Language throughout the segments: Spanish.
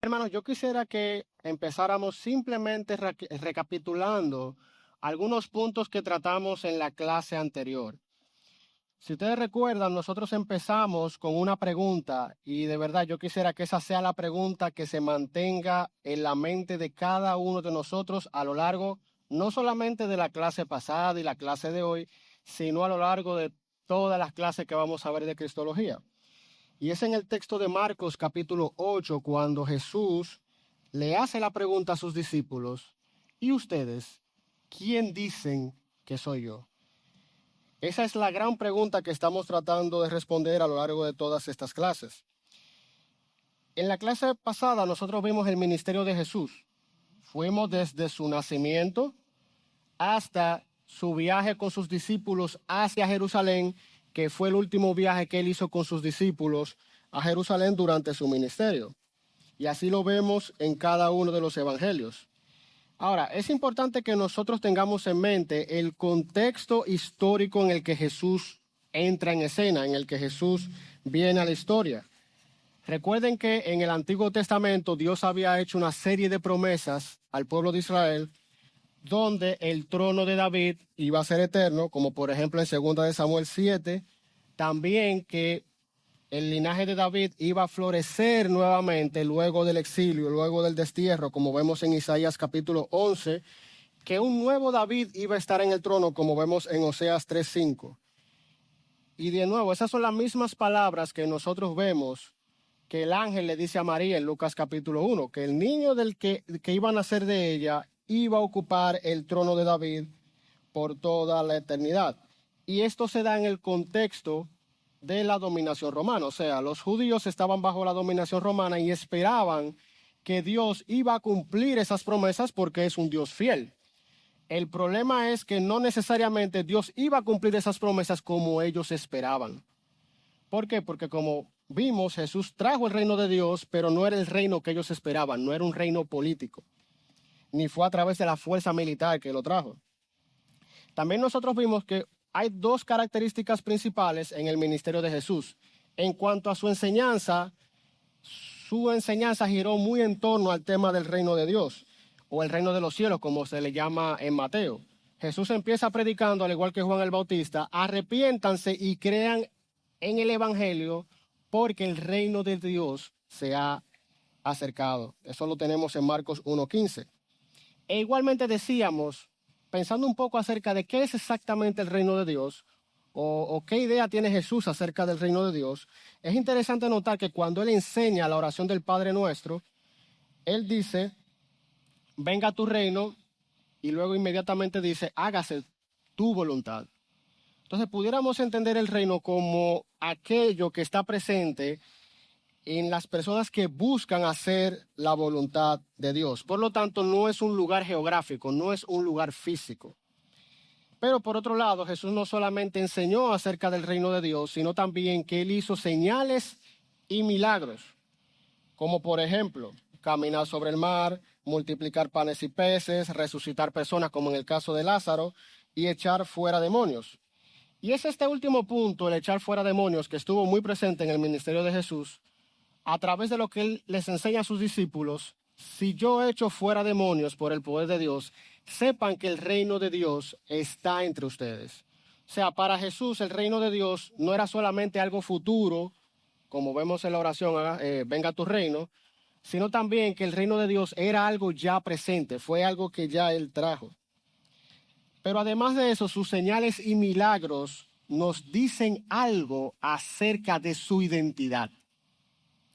Hermanos, yo quisiera que empezáramos simplemente recapitulando algunos puntos que tratamos en la clase anterior. Si ustedes recuerdan, nosotros empezamos con una pregunta y de verdad yo quisiera que esa sea la pregunta que se mantenga en la mente de cada uno de nosotros a lo largo no solamente de la clase pasada y la clase de hoy, sino a lo largo de todas las clases que vamos a ver de Cristología. Y es en el texto de Marcos capítulo 8 cuando Jesús le hace la pregunta a sus discípulos, ¿y ustedes quién dicen que soy yo? Esa es la gran pregunta que estamos tratando de responder a lo largo de todas estas clases. En la clase pasada nosotros vimos el ministerio de Jesús. Fuimos desde su nacimiento hasta su viaje con sus discípulos hacia Jerusalén, que fue el último viaje que él hizo con sus discípulos a Jerusalén durante su ministerio. Y así lo vemos en cada uno de los evangelios. Ahora, es importante que nosotros tengamos en mente el contexto histórico en el que Jesús entra en escena, en el que Jesús viene a la historia. Recuerden que en el Antiguo Testamento Dios había hecho una serie de promesas al pueblo de Israel donde el trono de David iba a ser eterno, como por ejemplo en 2 de Samuel 7, también que el linaje de David iba a florecer nuevamente luego del exilio, luego del destierro, como vemos en Isaías capítulo 11, que un nuevo David iba a estar en el trono, como vemos en Oseas 3:5. Y de nuevo, esas son las mismas palabras que nosotros vemos que el ángel le dice a María en Lucas capítulo 1, que el niño del que iba a nacer de ella iba a ocupar el trono de David por toda la eternidad. Y esto se da en el contexto de la dominación romana. O sea, los judíos estaban bajo la dominación romana y esperaban que Dios iba a cumplir esas promesas porque es un Dios fiel. El problema es que no necesariamente Dios iba a cumplir esas promesas como ellos esperaban. ¿Por qué? Porque como vimos, Jesús trajo el reino de Dios, pero no era el reino que ellos esperaban, no era un reino político, ni fue a través de la fuerza militar que lo trajo. También nosotros vimos que hay dos características principales en el ministerio de Jesús. En cuanto a su enseñanza giró muy en torno al tema del reino de Dios, o el reino de los cielos, como se le llama en Mateo. Jesús empieza predicando, al igual que Juan el Bautista, arrepiéntanse y crean en el Evangelio, porque el reino de Dios se ha acercado. Eso lo tenemos en Marcos 1:15. E igualmente decíamos, pensando un poco acerca de qué es exactamente el reino de Dios, o qué idea tiene Jesús acerca del reino de Dios, es interesante notar que cuando él enseña la oración del Padre Nuestro, él dice, venga tu reino, y luego inmediatamente dice, hágase tu voluntad. Entonces pudiéramos entender el reino como aquello que está presente en las personas que buscan hacer la voluntad de Dios. Por lo tanto, no es un lugar geográfico, no es un lugar físico. Pero por otro lado, Jesús no solamente enseñó acerca del reino de Dios, sino también que él hizo señales y milagros, como por ejemplo, caminar sobre el mar, multiplicar panes y peces, resucitar personas como en el caso de Lázaro y echar fuera demonios. Y es este último punto, el echar fuera demonios, que estuvo muy presente en el ministerio de Jesús, a través de lo que él les enseña a sus discípulos. Si yo echo fuera demonios por el poder de Dios, sepan que el reino de Dios está entre ustedes. O sea, para Jesús el reino de Dios no era solamente algo futuro, como vemos en la oración, venga tu reino, sino también que el reino de Dios era algo ya presente, fue algo que ya él trajo. Pero además de eso, sus señales y milagros nos dicen algo acerca de su identidad.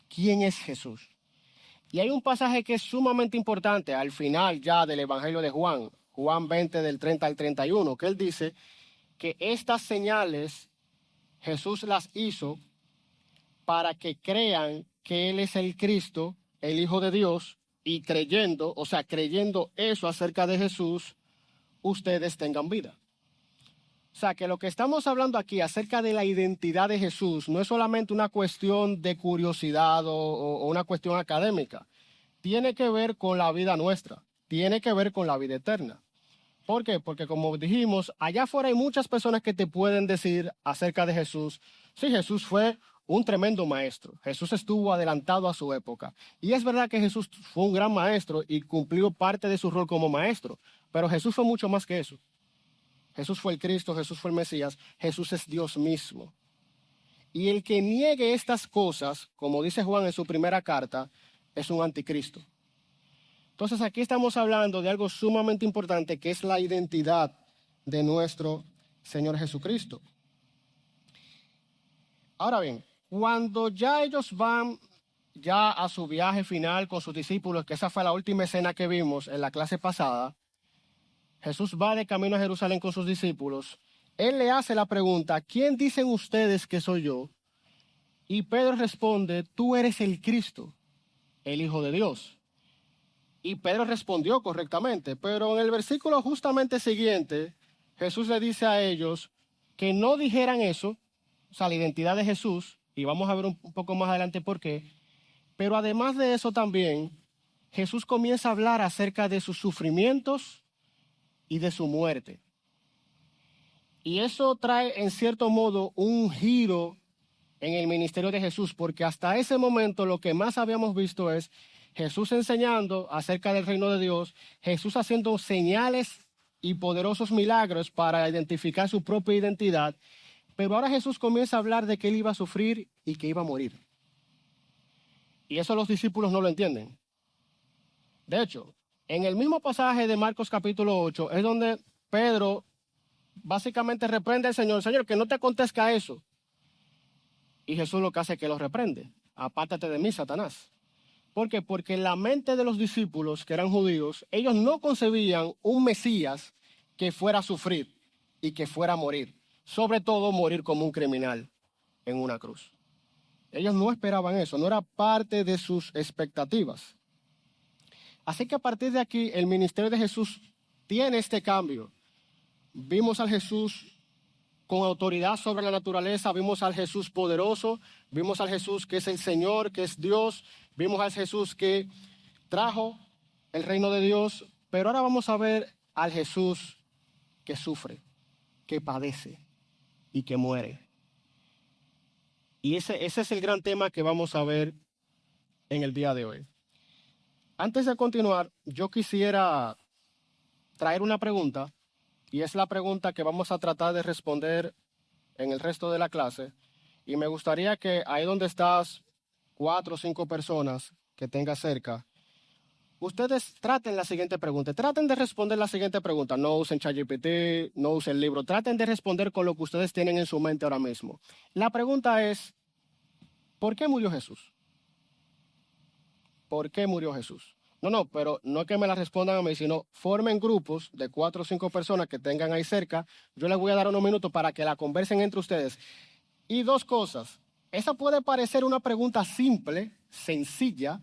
¿Quién es Jesús? Y hay un pasaje que es sumamente importante al final ya del Evangelio de Juan, Juan 20 del 30 al 31, que él dice que estas señales Jesús las hizo para que crean que Él es el Cristo, el Hijo de Dios, y creyendo, o sea, creyendo eso acerca de Jesús, ustedes tengan vida. O sea, que lo que estamos hablando aquí acerca de la identidad de Jesús no es solamente una cuestión de curiosidad o una cuestión académica. Tiene que ver con la vida nuestra, tiene que ver con la vida eterna. ¿Por qué? Porque como dijimos, allá afuera hay muchas personas que te pueden decir acerca de Jesús, sí, Jesús fue un tremendo maestro. Jesús estuvo adelantado a su época. Y es verdad que Jesús fue un gran maestro y cumplió parte de su rol como maestro. Pero Jesús fue mucho más que eso. Jesús fue el Cristo, Jesús fue el Mesías, Jesús es Dios mismo. Y el que niegue estas cosas, como dice Juan en su primera carta, es un anticristo. Entonces aquí estamos hablando de algo sumamente importante, que es la identidad de nuestro Señor Jesucristo. Ahora bien, cuando ya ellos van ya a su viaje final con sus discípulos, que esa fue la última escena que vimos en la clase pasada, Jesús va de camino a Jerusalén con sus discípulos. Él le hace la pregunta, ¿quién dicen ustedes que soy yo? Y Pedro responde, tú eres el Cristo, el Hijo de Dios. Y Pedro respondió correctamente, pero en el versículo justamente siguiente, Jesús le dice a ellos que no dijeran eso, o sea, la identidad de Jesús, y vamos a ver un poco más adelante por qué, pero además de eso también, Jesús comienza a hablar acerca de sus sufrimientos y de su muerte. Y eso trae en cierto modo un giro en el ministerio de Jesús, porque hasta ese momento lo que más habíamos visto es Jesús enseñando acerca del reino de Dios, Jesús haciendo señales y poderosos milagros para identificar su propia identidad, pero ahora Jesús comienza a hablar de que él iba a sufrir y que iba a morir. Y eso los discípulos no lo entienden. De hecho, en el mismo pasaje de Marcos capítulo 8 es donde Pedro básicamente reprende al Señor, Señor, que no te acontezca eso. Y Jesús lo que hace es que lo reprende. Apártate de mí, Satanás. ¿Por qué? Porque en la mente de los discípulos, que eran judíos, ellos no concebían un Mesías que fuera a sufrir y que fuera a morir. Sobre todo morir como un criminal en una cruz. Ellos no esperaban eso, no era parte de sus expectativas. Así que a partir de aquí, el ministerio de Jesús tiene este cambio. Vimos al Jesús con autoridad sobre la naturaleza, vimos al Jesús poderoso, vimos al Jesús que es el Señor, que es Dios, vimos al Jesús que trajo el reino de Dios, pero ahora vamos a ver al Jesús que sufre, que padece y que muere. Y ese es el gran tema que vamos a ver en el día de hoy. Antes de continuar, yo quisiera traer una pregunta, y es la pregunta que vamos a tratar de responder en el resto de la clase. Y me gustaría que ahí donde estás, 4 o 5 personas que tengas cerca, ustedes traten la siguiente pregunta. Traten de responder la siguiente pregunta. No usen ChatGPT, no usen el libro. Traten de responder con lo que ustedes tienen en su mente ahora mismo. La pregunta es, ¿por qué murió Jesús? ¿Por qué murió Jesús? No, pero no es que me la respondan a mí, sino formen grupos de 4 o 5 personas que tengan ahí cerca. Yo les voy a dar unos minutos para que la conversen entre ustedes. Y 2 cosas. Esa puede parecer una pregunta simple, sencilla,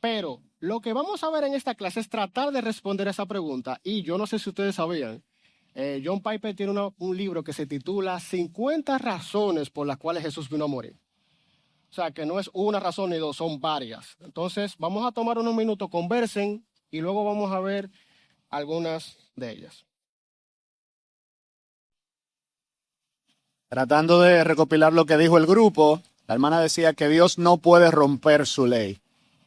pero lo que vamos a ver en esta clase es tratar de responder esa pregunta. Y yo no sé si ustedes sabían, John Piper tiene un libro que se titula 50 razones por las cuales Jesús vino a morir. O sea, que no es una razón ni 2, son varias. Entonces, vamos a tomar unos minutos, conversen, y luego vamos a ver algunas de ellas. Tratando de recopilar lo que dijo el grupo, la hermana decía que Dios no puede romper su ley.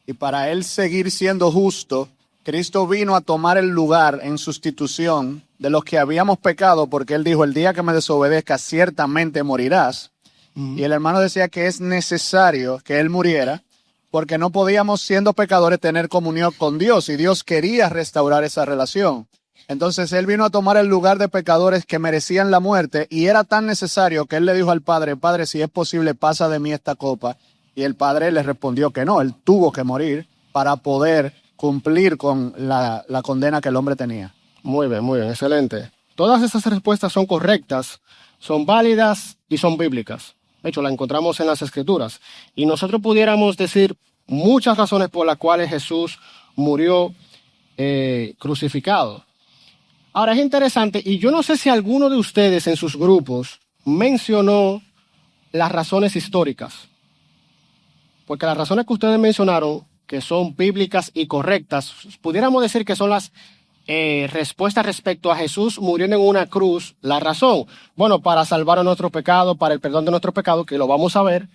Y para él seguir siendo justo, Cristo vino a tomar el lugar en sustitución de los que habíamos pecado, porque él dijo, el día que me desobedezcas, ciertamente morirás. Y el hermano decía que es necesario que él muriera porque no podíamos, siendo pecadores, tener comunión con Dios y Dios quería restaurar esa relación. Entonces él vino a tomar el lugar de pecadores que merecían la muerte y era tan necesario que él le dijo al Padre, Padre, si es posible, pasa de mí esta copa. Y el Padre le respondió que no, él tuvo que morir para poder cumplir con la condena que el hombre tenía. Muy bien, excelente. Todas esas respuestas son correctas, son válidas y son bíblicas. De hecho, la encontramos en las Escrituras. Y nosotros pudiéramos decir muchas razones por las cuales Jesús murió crucificado. Ahora, es interesante, y yo no sé si alguno de ustedes en sus grupos mencionó las razones históricas. Porque las razones que ustedes mencionaron, que son bíblicas y correctas, pudiéramos decir que son las respuesta respecto a Jesús muriendo en una cruz. La razón, bueno, para salvar a nuestro pecado, para el perdón de nuestro pecado, que lo vamos a ver,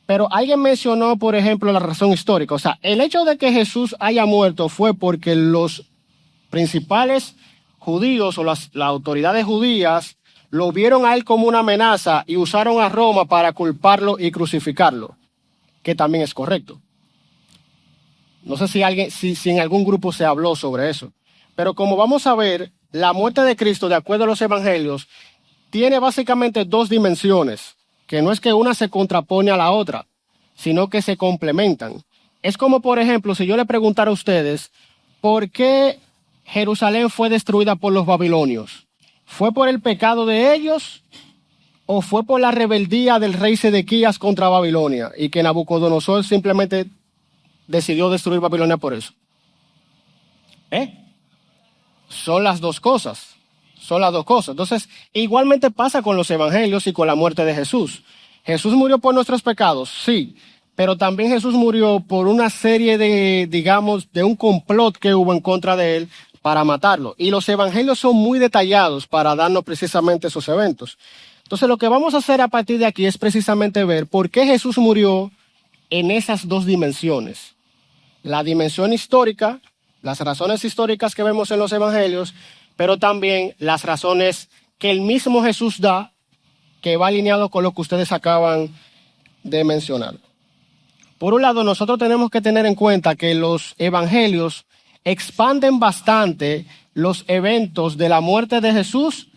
Pero alguien mencionó, por ejemplo, la razón histórica. O sea, el hecho de que Jesús haya muerto fue porque los principales judíos o las autoridades judías lo vieron a él como una amenaza y usaron a Roma para culparlo y crucificarlo, que también es correcto. No sé si en algún grupo se habló sobre eso. Pero como vamos a ver, la muerte de Cristo, de acuerdo a los evangelios, tiene básicamente dos dimensiones, que no es que una se contrapone a la otra, sino que se complementan. Es como, por ejemplo, si yo le preguntara a ustedes, ¿por qué Jerusalén fue destruida por los babilonios? ¿Fue por el pecado de ellos o fue por la rebeldía del rey Sedequías contra Babilonia y que Nabucodonosor simplemente decidió destruir Babilonia por eso? Son las dos cosas. Son las dos cosas. Entonces, igualmente pasa con los evangelios y con la muerte de Jesús. ¿Jesús murió por nuestros pecados? Sí. Pero también Jesús murió por una serie de, digamos, de un complot que hubo en contra de él para matarlo. Y los evangelios son muy detallados para darnos precisamente esos eventos. Entonces, lo que vamos a hacer a partir de aquí es precisamente ver por qué Jesús murió en esas dos dimensiones. La dimensión histórica, las razones históricas que vemos en los evangelios, pero también las razones que el mismo Jesús da, que va alineado con lo que ustedes acaban de mencionar. Por un lado, nosotros tenemos que tener en cuenta que los evangelios expanden bastante los eventos de la muerte de Jesús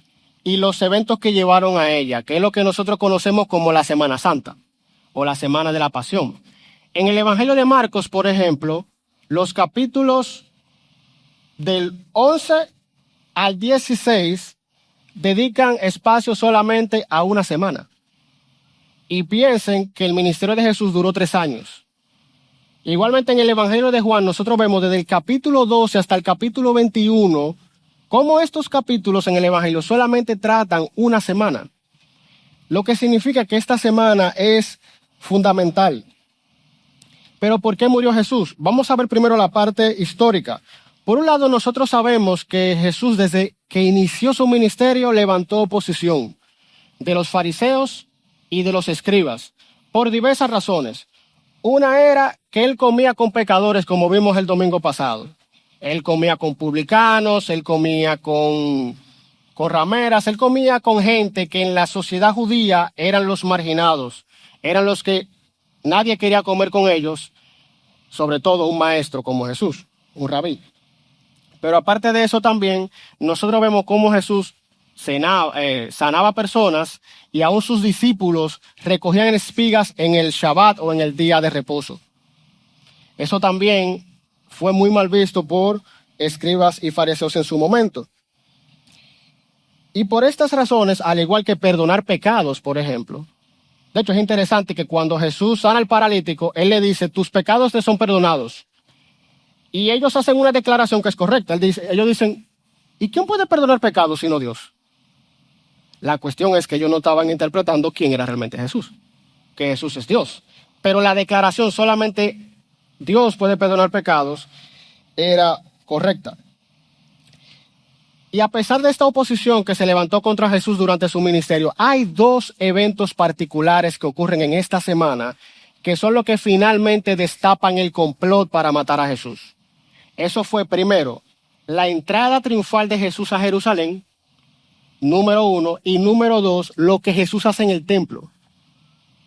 y los eventos que llevaron a ella, que es lo que nosotros conocemos como la Semana Santa o la Semana de la Pasión. En el Evangelio de Marcos, por ejemplo, los capítulos del 11 al 16 dedican espacio solamente a una semana. Y piensen que el ministerio de Jesús duró 3 años. Igualmente en el Evangelio de Juan nosotros vemos desde el capítulo 12 hasta el capítulo 21 cómo estos capítulos en el Evangelio solamente tratan una semana. Lo que significa que esta semana es fundamental. Pero ¿por qué murió Jesús? Vamos a ver primero la parte histórica. Por un lado, nosotros sabemos que Jesús, desde que inició su ministerio, levantó oposición de los fariseos y de los escribas, por diversas razones. Una era que él comía con pecadores, como vimos el domingo pasado. Él comía con publicanos, él comía con rameras, él comía con gente que en la sociedad judía eran los marginados, eran los que nadie quería comer con ellos, sobre todo un maestro como Jesús, un rabí. Pero aparte de eso también, nosotros vemos cómo Jesús sanaba personas y aún sus discípulos recogían espigas en el Shabbat o en el día de reposo. Eso también fue muy mal visto por escribas y fariseos en su momento. Y por estas razones, al igual que perdonar pecados, por ejemplo, de hecho es interesante que cuando Jesús sana al paralítico, él le dice, tus pecados te son perdonados. Y ellos hacen una declaración que es correcta. Ellos dicen, ¿y quién puede perdonar pecados sino Dios? La cuestión es que ellos no estaban interpretando quién era realmente Jesús, que Jesús es Dios. Pero la declaración solamente Dios puede perdonar pecados era correcta. Y a pesar de esta oposición que se levantó contra Jesús durante su ministerio, hay 2 eventos particulares que ocurren en esta semana que son los que finalmente destapan el complot para matar a Jesús. Eso fue, primero, la entrada triunfal de Jesús a Jerusalén, número 1, y número 2, lo que Jesús hace en el templo,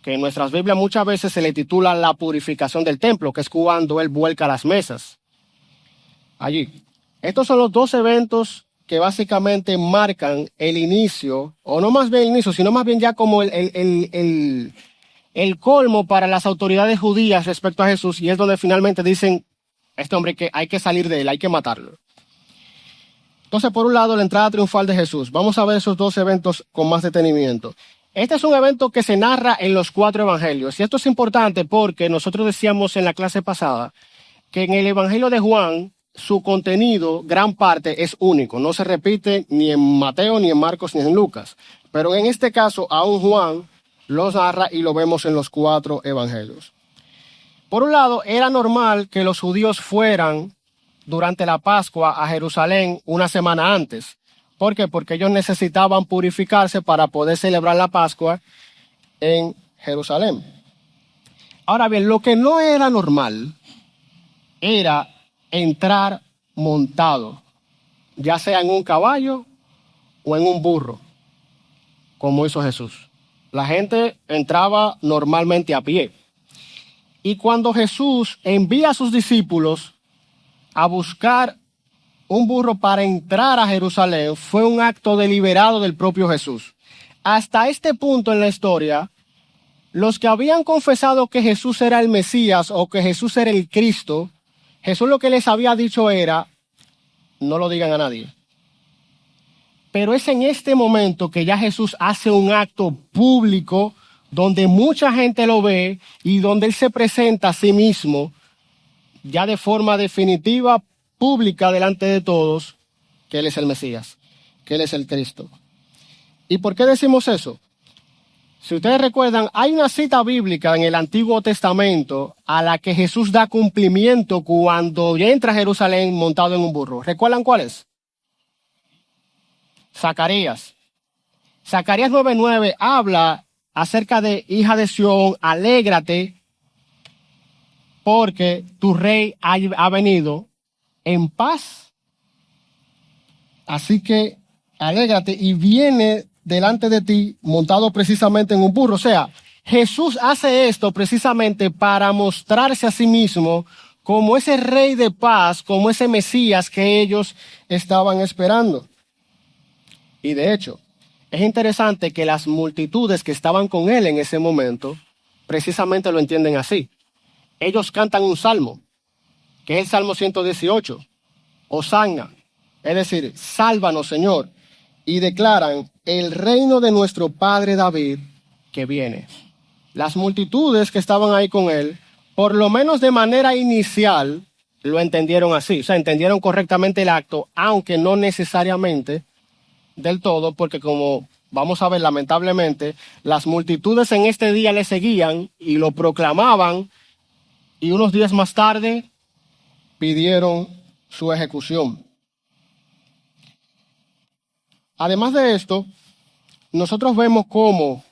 que en nuestras Biblias muchas veces se le titula la purificación del templo, que es cuando él vuelca las mesas. Allí. Estos son los 2 eventos que básicamente marcan el inicio, o no más bien el inicio, sino más bien ya como el colmo para las autoridades judías respecto a Jesús, y es donde finalmente dicen, este hombre que hay que salir de él, hay que matarlo. Entonces, por un lado, la entrada triunfal de Jesús. Vamos a ver esos 2 eventos con más detenimiento. Este es un evento que se narra en los 4 evangelios, y esto es importante porque nosotros decíamos en la clase pasada que en el evangelio de Juan, su contenido, gran parte, es único. No se repite ni en Mateo, ni en Marcos, ni en Lucas. Pero en este caso, aún Juan los narra y lo vemos en los 4 evangelios. Por un lado, era normal que los judíos fueran durante la Pascua a Jerusalén una semana antes. ¿Por qué? Porque ellos necesitaban purificarse para poder celebrar la Pascua en Jerusalén. Ahora bien, lo que no era normal era entrar montado, ya sea en un caballo o en un burro, como hizo Jesús. La gente entraba normalmente a pie. Y cuando Jesús envía a sus discípulos a buscar un burro para entrar a Jerusalén, fue un acto deliberado del propio Jesús. Hasta este punto en la historia, los que habían confesado que Jesús era el Mesías o que Jesús era el Cristo, Jesús lo que les había dicho era, no lo digan a nadie. Pero es en este momento que ya Jesús hace un acto público donde mucha gente lo ve y donde Él se presenta a sí mismo ya de forma definitiva, pública delante de todos, que Él es el Mesías, que Él es el Cristo. ¿Y por qué decimos eso? Si ustedes recuerdan, hay una cita bíblica en el Antiguo Testamento a la que Jesús da cumplimiento cuando entra a Jerusalén montado en un burro. ¿Recuerdan cuál es? Zacarías. Zacarías 9:9 habla acerca de hija de Sión, alégrate porque tu rey ha venido en paz. Así que alégrate y viene delante de ti montado precisamente en un burro. O sea, Jesús hace esto precisamente para mostrarse a sí mismo como ese rey de paz, como ese Mesías que ellos estaban esperando. Y de hecho, es interesante que las multitudes que estaban con él en ese momento precisamente lo entienden así. Ellos cantan un salmo, que es el Salmo 118, Hosanna, es decir, sálvanos Señor, y declaran el reino de nuestro padre David que viene. Las multitudes que estaban ahí con él, por lo menos de manera inicial, lo entendieron así, o sea, entendieron correctamente el acto, aunque no necesariamente del todo, porque como vamos a ver, lamentablemente, las multitudes en este día le seguían y lo proclamaban, y unos días más tarde pidieron su ejecución. Además de esto, nosotros vemos cómo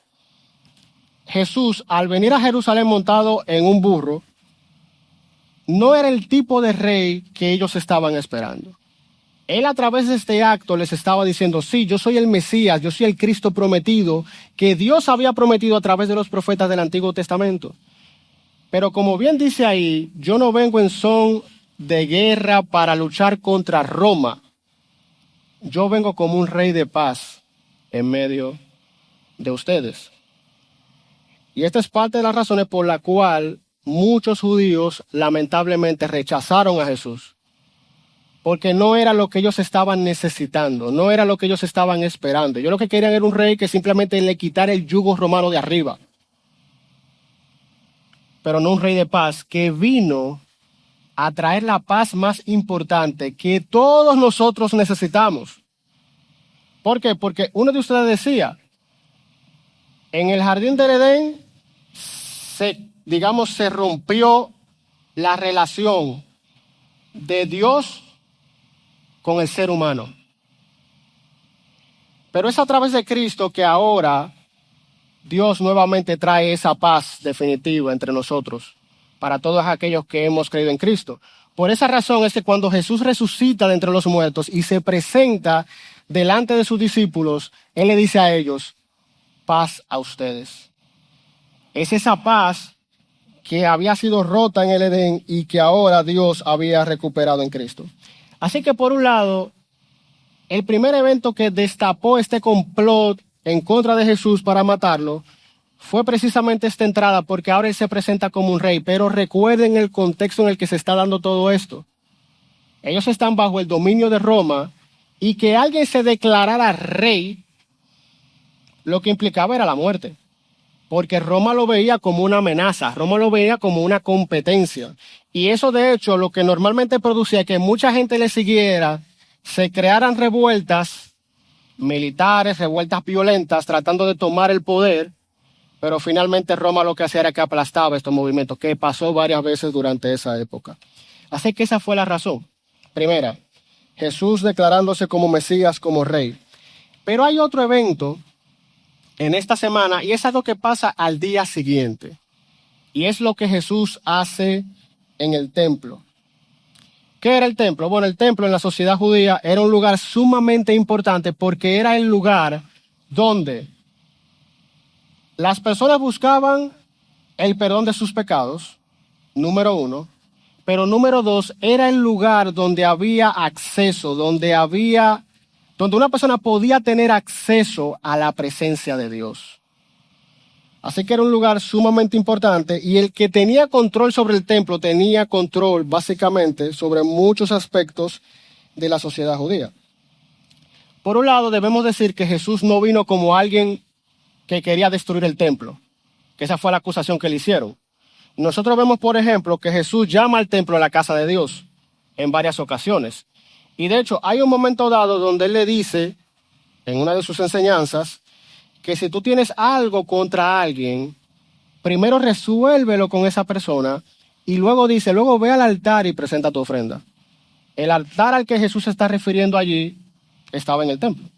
Jesús, al venir a Jerusalén montado en un burro, no era el tipo de rey que ellos estaban esperando. Él a través de este acto les estaba diciendo, sí, yo soy el Mesías, yo soy el Cristo prometido, que Dios había prometido a través de los profetas del Antiguo Testamento. Pero como bien dice ahí, yo no vengo en son de guerra para luchar contra Roma. Yo vengo como un rey de paz en medio de ustedes. Y esta es parte de las razones por la cual muchos judíos lamentablemente rechazaron a Jesús. Porque no era lo que ellos estaban necesitando, no era lo que ellos estaban esperando. Ellos lo que querían era un rey que simplemente le quitara el yugo romano de arriba. Pero no un rey de paz que vino a traer la paz más importante que todos nosotros necesitamos. ¿Por qué? Porque uno de ustedes decía, en el jardín del Edén se rompió la relación de Dios con el ser humano. Pero es a través de Cristo que ahora Dios nuevamente trae esa paz definitiva entre nosotros, para todos aquellos que hemos creído en Cristo. Por esa razón es que cuando Jesús resucita de entre los muertos y se presenta delante de sus discípulos, Él le dice a ellos, paz a ustedes. Es esa paz que había sido rota en el Edén y que ahora Dios había recuperado en Cristo. Así que por un lado, el primer evento que destapó este complot en contra de Jesús para matarlo fue precisamente esta entrada, porque ahora Él se presenta como un rey. Pero recuerden el contexto en el que se está dando todo esto. Ellos están bajo el dominio de Roma y que alguien se declarara rey, lo que implicaba era la muerte. Porque Roma lo veía como una amenaza, Roma lo veía como una competencia. Y eso de hecho lo que normalmente producía que mucha gente le siguiera, se crearan revueltas militares, revueltas violentas, tratando de tomar el poder, pero finalmente Roma lo que hacía era que aplastaba estos movimientos, que pasó varias veces durante esa época. Así que esa fue la razón. Primera, Jesús declarándose como Mesías, como rey. Pero hay otro evento en esta semana, y es algo que pasa al día siguiente. Y es lo que Jesús hace en el templo. ¿Qué era el templo? Bueno, el templo en la sociedad judía era un lugar sumamente importante porque era el lugar donde las personas buscaban el perdón de sus pecados, número uno, pero número dos, era el lugar donde había acceso, donde una persona podía tener acceso a la presencia de Dios. Así que era un lugar sumamente importante y el que tenía control sobre el templo tenía control básicamente sobre muchos aspectos de la sociedad judía. Por un lado, debemos decir que Jesús no vino como alguien que quería destruir el templo, que esa fue la acusación que le hicieron. Nosotros vemos, por ejemplo, que Jesús llama al templo la casa de Dios en varias ocasiones. Y de hecho, hay un momento dado donde él le dice, en una de sus enseñanzas, que si tú tienes algo contra alguien, primero resuélvelo con esa persona y luego ve al altar y presenta tu ofrenda. El altar al que Jesús se está refiriendo allí estaba en el templo.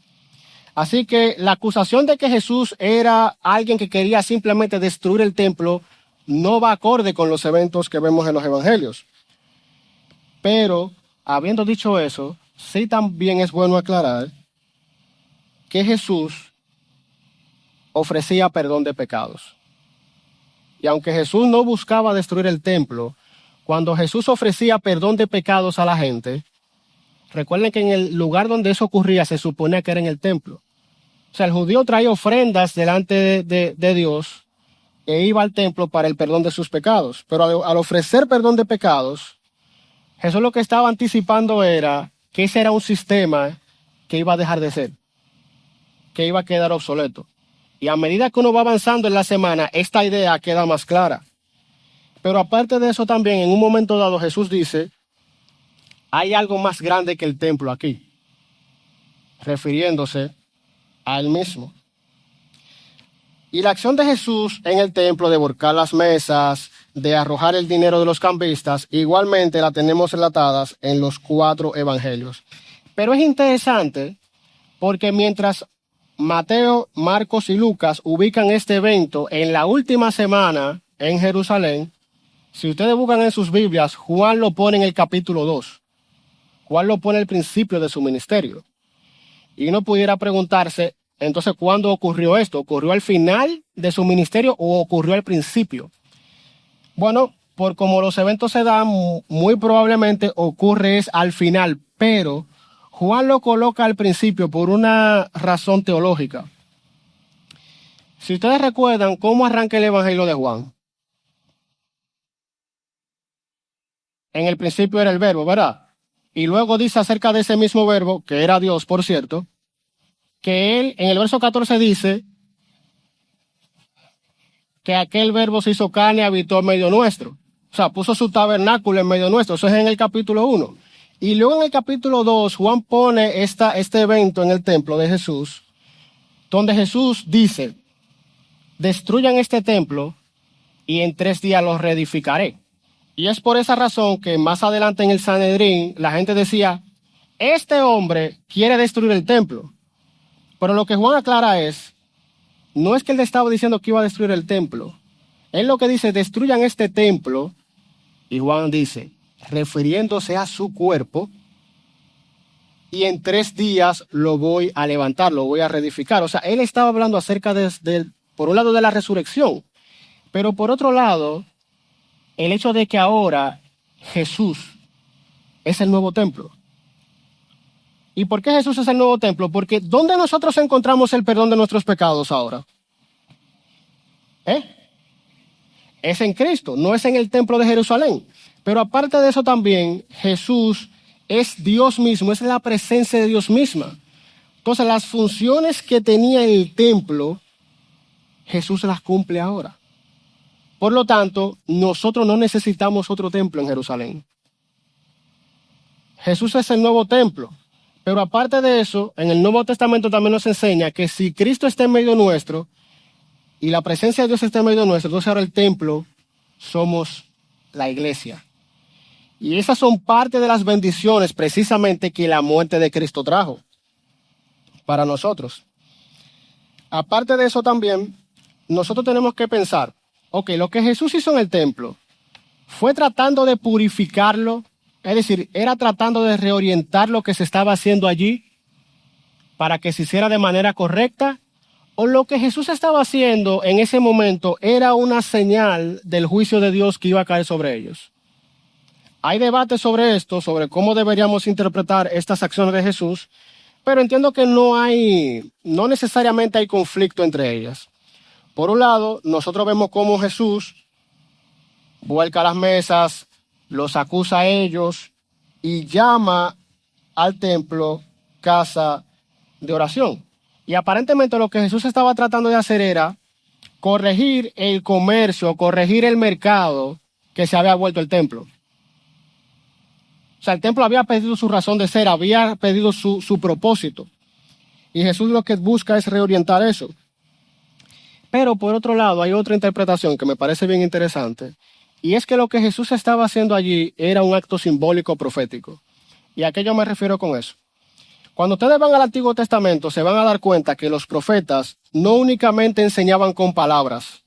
Así que la acusación de que Jesús era alguien que quería simplemente destruir el templo no va acorde con los eventos que vemos en los evangelios. Pero, habiendo dicho eso, sí también es bueno aclarar que Jesús ofrecía perdón de pecados. Y aunque Jesús no buscaba destruir el templo, cuando Jesús ofrecía perdón de pecados a la gente, recuerden que en el lugar donde eso ocurría se suponía que era en el templo. O sea, el judío traía ofrendas delante de Dios e iba al templo para el perdón de sus pecados. Pero al ofrecer perdón de pecados, Jesús lo que estaba anticipando era que ese era un sistema que iba a dejar de ser, que iba a quedar obsoleto. Y a medida que uno va avanzando en la semana, esta idea queda más clara. Pero aparte de eso también, en un momento dado, Jesús dice, hay algo más grande que el templo aquí, refiriéndose a él mismo. Y la acción de Jesús en el templo de volcar las mesas, de arrojar el dinero de los cambistas, igualmente la tenemos relatadas en los 4 evangelios. Pero es interesante porque mientras Mateo, Marcos y Lucas ubican este evento en la última semana en Jerusalén, si ustedes buscan en sus Biblias, Juan lo pone en el capítulo 2. Juan lo pone al principio de su ministerio. Y uno pudiera preguntarse, entonces, ¿cuándo ocurrió esto? ¿Ocurrió al final de su ministerio o ocurrió al principio? Bueno, por como los eventos se dan, muy probablemente ocurre es al final, pero Juan lo coloca al principio por una razón teológica. Si ustedes recuerdan cómo arranca el Evangelio de Juan. En el principio era el verbo, ¿verdad? Y luego dice acerca de ese mismo verbo, que era Dios, por cierto, que él, en el verso 14 dice que aquel verbo se hizo carne y habitó en medio nuestro. O sea, puso su tabernáculo en medio nuestro. Eso es en el capítulo 1. Y luego en el capítulo 2, Juan pone este evento en el templo de Jesús, donde Jesús dice, destruyan este templo y en 3 días lo reedificaré. Y es por esa razón que más adelante en el Sanedrín, la gente decía, este hombre quiere destruir el templo. Pero lo que Juan aclara es, no es que él estaba diciendo que iba a destruir el templo. Él lo que dice, destruyan este templo. Y Juan dice, refiriéndose a su cuerpo, y en 3 días lo voy a levantar, lo voy a reedificar. O sea, él estaba hablando acerca por un lado, de la resurrección, pero por otro lado, el hecho de que ahora Jesús es el nuevo templo. ¿Y por qué Jesús es el nuevo templo? Porque ¿dónde nosotros encontramos el perdón de nuestros pecados ahora? Es en Cristo, no es en el templo de Jerusalén. Pero aparte de eso también, Jesús es Dios mismo, es la presencia de Dios misma. Entonces las funciones que tenía el templo, Jesús las cumple ahora. Por lo tanto, nosotros no necesitamos otro templo en Jerusalén. Jesús es el nuevo templo. Pero aparte de eso, en el Nuevo Testamento también nos enseña que si Cristo está en medio nuestro y la presencia de Dios está en medio nuestro, entonces ahora el templo somos la iglesia. Y esas son parte de las bendiciones precisamente que la muerte de Cristo trajo para nosotros. Aparte de eso también, nosotros tenemos que pensar, Ok, lo que Jesús hizo en el templo fue tratando de purificarlo, es decir, era tratando de reorientar lo que se estaba haciendo allí para que se hiciera de manera correcta, o lo que Jesús estaba haciendo en ese momento era una señal del juicio de Dios que iba a caer sobre ellos. Hay debate sobre esto, sobre cómo deberíamos interpretar estas acciones de Jesús, pero entiendo que no necesariamente hay conflicto entre ellas. Por un lado, nosotros vemos cómo Jesús vuelca las mesas, los acusa a ellos y llama al templo casa de oración. Y aparentemente lo que Jesús estaba tratando de hacer era corregir el comercio, corregir el mercado que se había vuelto el templo. O sea, el templo había perdido su razón de ser, había perdido su propósito. Y Jesús lo que busca es reorientar eso. Pero por otro lado, hay otra interpretación que me parece bien interesante. Y es que lo que Jesús estaba haciendo allí era un acto simbólico profético. ¿Y a qué yo me refiero con eso? Cuando ustedes van al Antiguo Testamento, se van a dar cuenta que los profetas no únicamente enseñaban con palabras.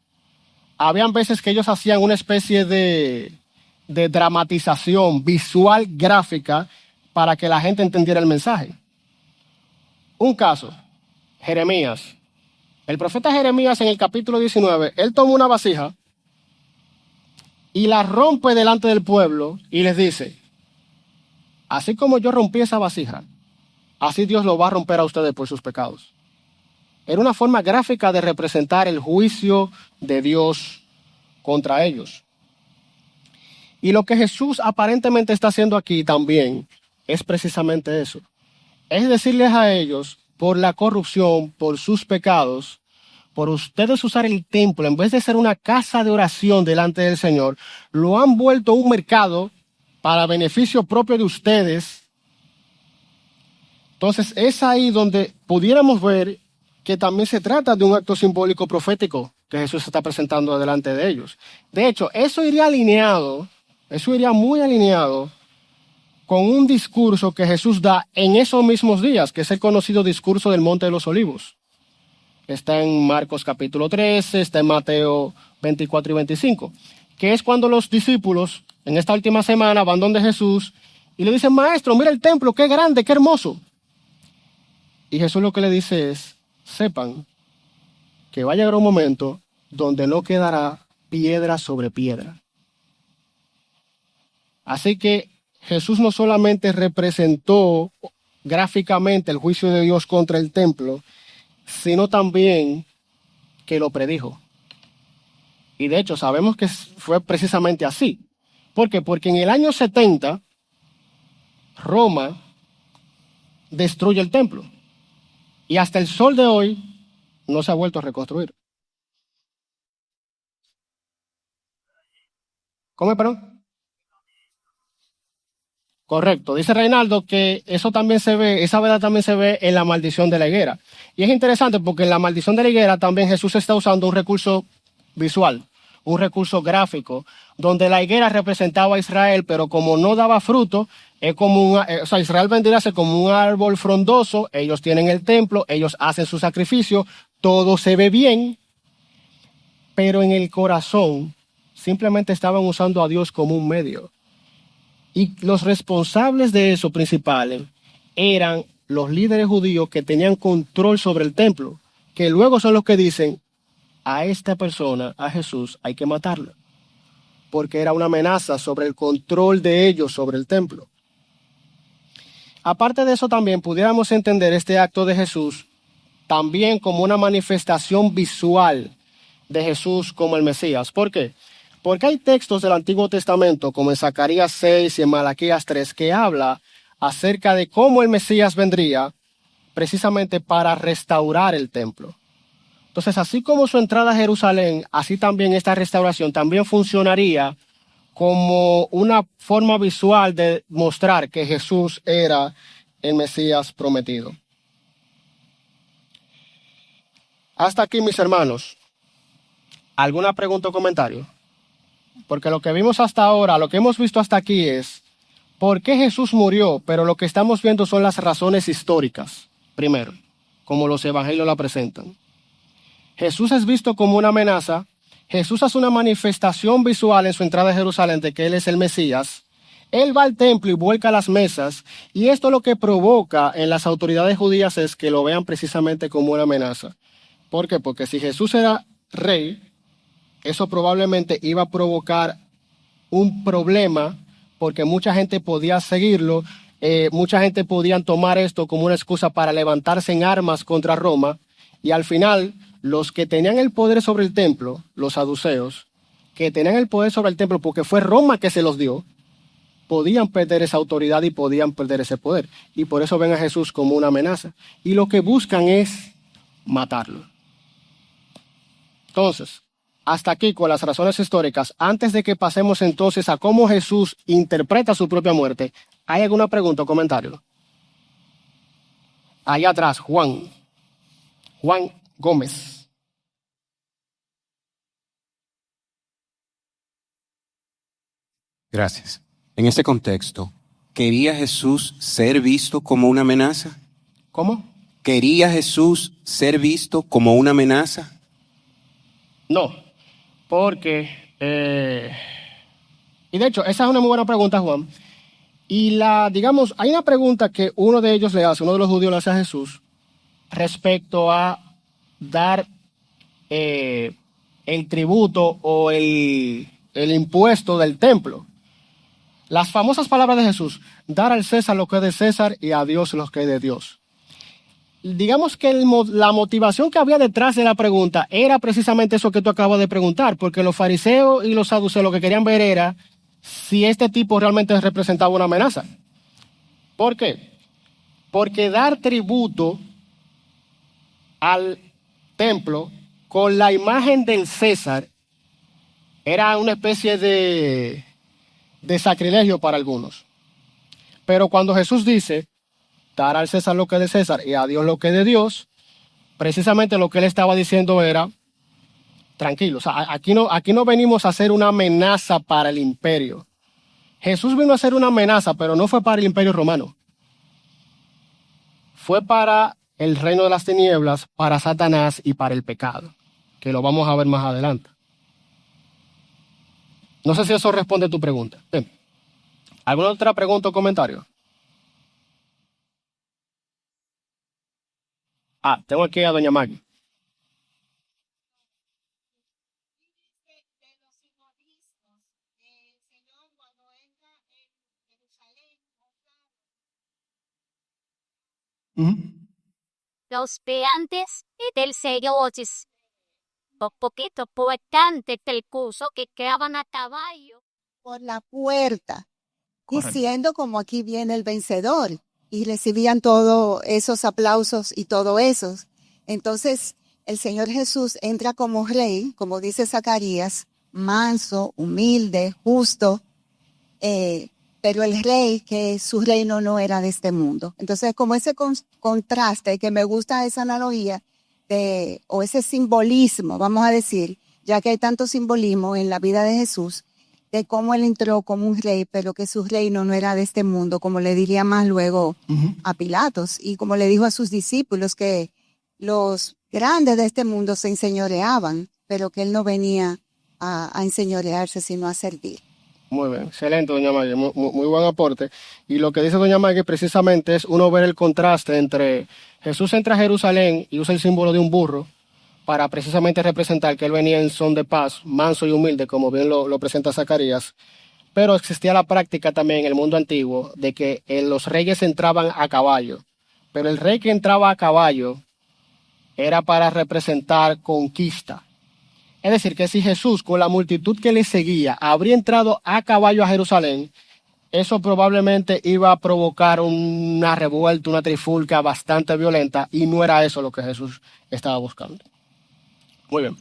Habían veces que ellos hacían una especie de dramatización visual, gráfica, para que la gente entendiera el mensaje. Un caso, Jeremías. El profeta Jeremías en el capítulo 19, él toma una vasija y la rompe delante del pueblo y les dice, así como yo rompí esa vasija, así Dios lo va a romper a ustedes por sus pecados. Era una forma gráfica de representar el juicio de Dios contra ellos. Y lo que Jesús aparentemente está haciendo aquí también es precisamente eso. Es decirles a ellos, por la corrupción, por sus pecados, por ustedes usar el templo, en vez de ser una casa de oración delante del Señor, lo han vuelto un mercado para beneficio propio de ustedes. Entonces es ahí donde pudiéramos ver que también se trata de un acto simbólico profético que Jesús está presentando delante de ellos. De hecho, eso iría muy alineado con un discurso que Jesús da en esos mismos días, que es el conocido discurso del Monte de los Olivos. Está en Marcos capítulo 13, está en Mateo 24 y 25, que es cuando los discípulos en esta última semana van donde Jesús y le dicen, maestro, mira el templo, qué grande, qué hermoso. Y Jesús lo que le dice es, sepan que va a llegar un momento donde no quedará piedra sobre piedra. Así que Jesús no solamente representó gráficamente el juicio de Dios contra el templo, sino también que lo predijo. Y de hecho sabemos que fue precisamente así. ¿Por qué? Porque en el año 70, Roma destruye el templo. Y hasta el sol de hoy no se ha vuelto a reconstruir. ¿Cómo, perdón? Correcto. Dice Reinaldo que eso también se ve, esa verdad también se ve en la maldición de la higuera. Y es interesante porque en la maldición de la higuera también Jesús está usando un recurso visual, un recurso gráfico, donde la higuera representaba a Israel, pero como no daba fruto, es como Israel vendría a ser como un árbol frondoso, ellos tienen el templo, ellos hacen su sacrificio, todo se ve bien, pero en el corazón simplemente estaban usando a Dios como un medio. Y los responsables de eso principales eran los líderes judíos que tenían control sobre el templo, que luego son los que dicen, a esta persona, a Jesús, hay que matarla, porque era una amenaza sobre el control de ellos sobre el templo. Aparte de eso también pudiéramos entender este acto de Jesús también como una manifestación visual de Jesús como el Mesías. ¿Por qué? Porque hay textos del Antiguo Testamento, como en Zacarías 6 y en Malaquías 3, que habla acerca de cómo el Mesías vendría precisamente para restaurar el templo. Entonces, así como su entrada a Jerusalén, así también esta restauración también funcionaría como una forma visual de mostrar que Jesús era el Mesías prometido. Hasta aquí, mis hermanos. ¿Alguna pregunta o comentario? Porque lo que vimos hasta ahora, lo que hemos visto hasta aquí es por qué Jesús murió, pero lo que estamos viendo son las razones históricas, primero, como los evangelios la presentan. Jesús es visto como una amenaza Jesús hace una manifestación visual en su entrada a Jerusalén de que Él es el Mesías. Él va al templo y vuelca las mesas, y esto lo que provoca en las autoridades judías es que lo vean precisamente como una amenaza. ¿Por qué? Porque si Jesús era rey, eso probablemente iba a provocar un problema, porque mucha gente podía seguirlo, mucha gente podía tomar esto como una excusa para levantarse en armas contra Roma, y al final los que tenían el poder sobre el templo, los saduceos, que tenían el poder sobre el templo porque fue Roma que se los dio, podían perder esa autoridad y podían perder ese poder. Y por eso ven a Jesús como una amenaza. Y lo que buscan es matarlo. Entonces, hasta aquí con las razones históricas. Antes de que pasemos entonces a cómo Jesús interpreta su propia muerte, ¿hay alguna pregunta o comentario? Allá atrás, Juan Gómez. Gracias. En este contexto, ¿quería Jesús ser visto como una amenaza? ¿Cómo? ¿Quería Jesús ser visto como una amenaza? No, porque, y de hecho, esa es una muy buena pregunta, Juan. Y digamos, hay una pregunta que uno de ellos le hace, uno de los judíos le hace a Jesús, respecto a dar el tributo o el impuesto del templo. Las famosas palabras de Jesús, dar al César lo que es de César y a Dios lo que es de Dios. Digamos que la motivación que había detrás de la pregunta era precisamente eso que tú acabas de preguntar, porque los fariseos y los saduceos lo que querían ver era si este tipo realmente representaba una amenaza. ¿Por qué? Porque dar tributo al templo con la imagen del César era una especie de sacrilegio para algunos. Pero cuando Jesús dice, dar al César lo que es de César y a Dios lo que es de Dios, precisamente lo que él estaba diciendo era, tranquilos, aquí no venimos a hacer una amenaza para el imperio. Jesús vino a hacer una amenaza, pero no fue para el imperio romano. Fue para el reino de las tinieblas, para Satanás y para el pecado, que lo vamos a ver más adelante. No sé si eso responde a tu pregunta. Bien. ¿Alguna otra pregunta o comentario? Tengo aquí a doña Maggie. Los peantes y del señores. Un poquito importante del curso que quedaban a caballo. Por la puerta, Correcto. diciendo como aquí viene el vencedor, y recibían todos esos aplausos y todo eso. Entonces, el Señor Jesús entra como rey, como dice Zacarías, manso, humilde, justo, pero el rey, que su reino no era de este mundo. Entonces, como ese contraste, que me gusta esa analogía, o ese simbolismo, vamos a decir, ya que hay tanto simbolismo en la vida de Jesús, de cómo él entró como un rey, pero que su reino no era de este mundo, como le diría más luego a Pilatos, y como le dijo a sus discípulos, que los grandes de este mundo se enseñoreaban, pero que él no venía a enseñorearse, sino a servir. Muy bien, excelente, doña Maggie, muy buen aporte. Y lo que dice doña Maggie precisamente es uno ver el contraste entre Jesús entra a Jerusalén y usa el símbolo de un burro para precisamente representar que él venía en son de paz, manso y humilde, como bien lo presenta Zacarías. Pero existía la práctica también en el mundo antiguo de que los reyes entraban a caballo. Pero el rey que entraba a caballo era para representar conquista. Es decir, que si Jesús, con la multitud que le seguía, habría entrado a caballo a Jerusalén, eso probablemente iba a provocar una revuelta, una trifulca bastante violenta, y no era eso lo que Jesús estaba buscando. Muy bien.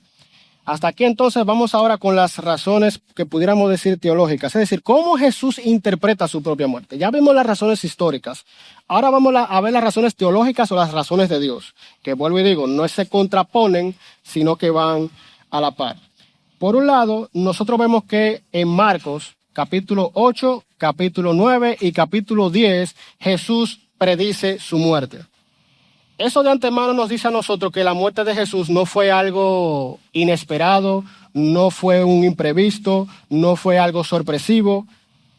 Hasta aquí entonces vamos ahora con las razones que pudiéramos decir teológicas, es decir, cómo Jesús interpreta su propia muerte. Ya vimos las razones históricas. Ahora vamos a ver las razones teológicas o las razones de Dios, que vuelvo y digo, no se contraponen, sino que van a la par. Por un lado, nosotros vemos que en Marcos, capítulo 8, capítulo 9 y capítulo 10, Jesús predice su muerte. Eso de antemano nos dice a nosotros que la muerte de Jesús no fue algo inesperado, no fue un imprevisto, no fue algo sorpresivo.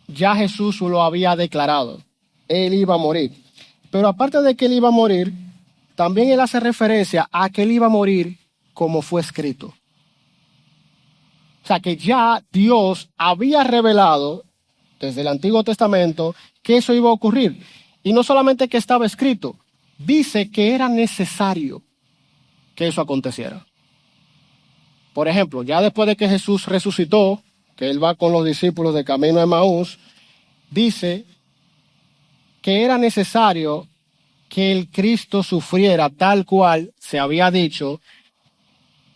Ya Jesús lo había declarado. Él iba a morir. Pero aparte de que él iba a morir, también él hace referencia a que él iba a morir como fue escrito. O sea que ya Dios había revelado desde el Antiguo Testamento que eso iba a ocurrir. Y no solamente que estaba escrito, dice que era necesario que eso aconteciera. Por ejemplo, ya después de que Jesús resucitó, que él va con los discípulos de camino a Emaús, dice que era necesario que el Cristo sufriera tal cual se había dicho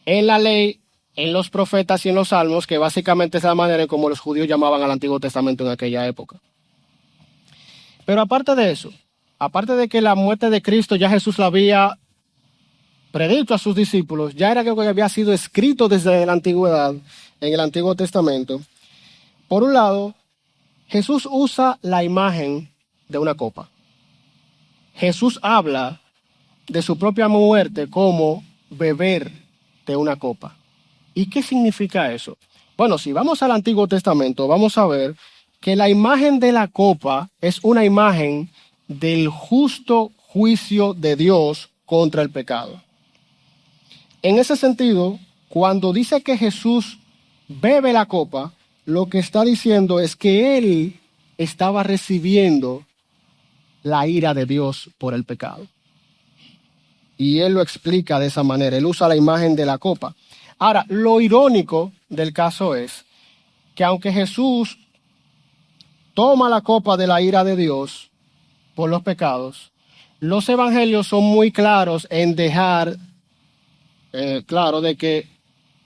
en la ley, en los profetas y en los salmos, que básicamente es la manera en como los judíos llamaban al Antiguo Testamento en aquella época. Pero aparte de eso, aparte de que la muerte de Cristo ya Jesús la había predicho a sus discípulos, ya era algo que había sido escrito desde la antigüedad, en el Antiguo Testamento. Por un lado, Jesús usa la imagen de una copa. Jesús habla de su propia muerte como beber de una copa. ¿Y qué significa eso? Bueno, si vamos al Antiguo Testamento, vamos a ver que la imagen de la copa es una imagen del justo juicio de Dios contra el pecado. En ese sentido, cuando dice que Jesús bebe la copa, lo que está diciendo es que él estaba recibiendo la ira de Dios por el pecado. Y él lo explica de esa manera, él usa la imagen de la copa. Ahora, lo irónico del caso es que aunque Jesús toma la copa de la ira de Dios por los pecados, los evangelios son muy claros en dejar claro de que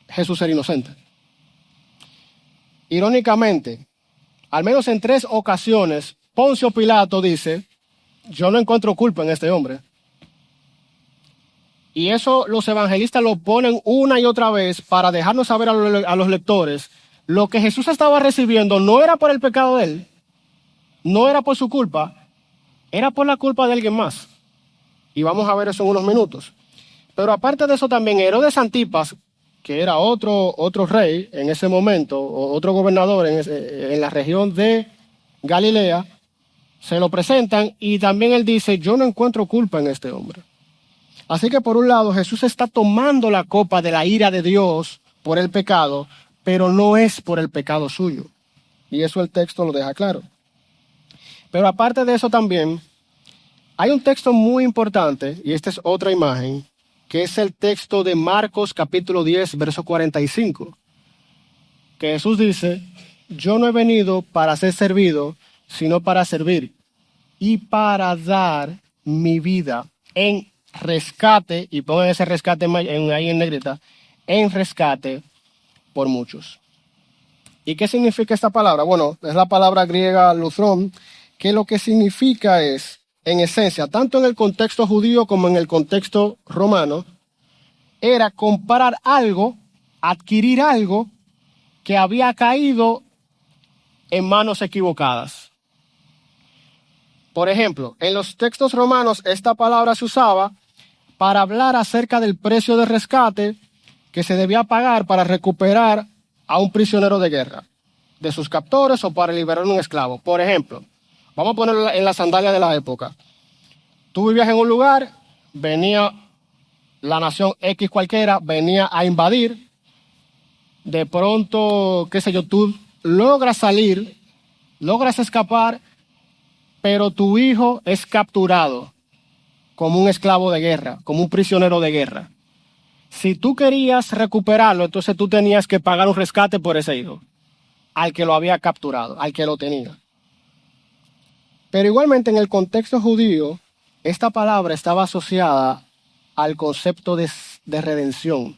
Jesús era inocente. Irónicamente, al menos en 3 ocasiones, Poncio Pilato dice, yo no encuentro culpa en este hombre. Y eso los evangelistas lo ponen una y otra vez para dejarnos saber a los lectores lo que Jesús estaba recibiendo no era por el pecado de él, no era por su culpa, era por la culpa de alguien más. Y vamos a ver eso en unos minutos. Pero aparte de eso también, Herodes Antipas, que era otro rey en ese momento, o otro gobernador en la región de Galilea, se lo presentan y también él dice, yo no encuentro culpa en este hombre. Así que por un lado Jesús está tomando la copa de la ira de Dios por el pecado, pero no es por el pecado suyo. Y eso el texto lo deja claro. Pero aparte de eso también, hay un texto muy importante, y esta es otra imagen, que es el texto de Marcos capítulo 10, verso 45, que Jesús dice, yo no he venido para ser servido, sino para servir y para dar mi vida en rescate, y pongan ese rescate ahí en negrita, en rescate por muchos. ¿Y qué significa esta palabra? Bueno, es la palabra griega luthrón, que lo que significa es, en esencia, tanto en el contexto judío como en el contexto romano, era comprar algo, adquirir algo que había caído en manos equivocadas. Por ejemplo, en los textos romanos esta palabra se usaba para hablar acerca del precio de rescate que se debía pagar para recuperar a un prisionero de guerra, de sus captores o para liberar a un esclavo. Por ejemplo, vamos a ponerlo en la sandalia de la época. Tú vivías en un lugar, venía la nación X cualquiera, venía a invadir, de pronto, qué sé yo, tú logras salir, logras escapar, pero tu hijo es capturado como un esclavo de guerra, como un prisionero de guerra. Si tú querías recuperarlo, entonces tú tenías que pagar un rescate por ese hijo, al que lo había capturado, al que lo tenía. Pero igualmente en el contexto judío, esta palabra estaba asociada al concepto de redención.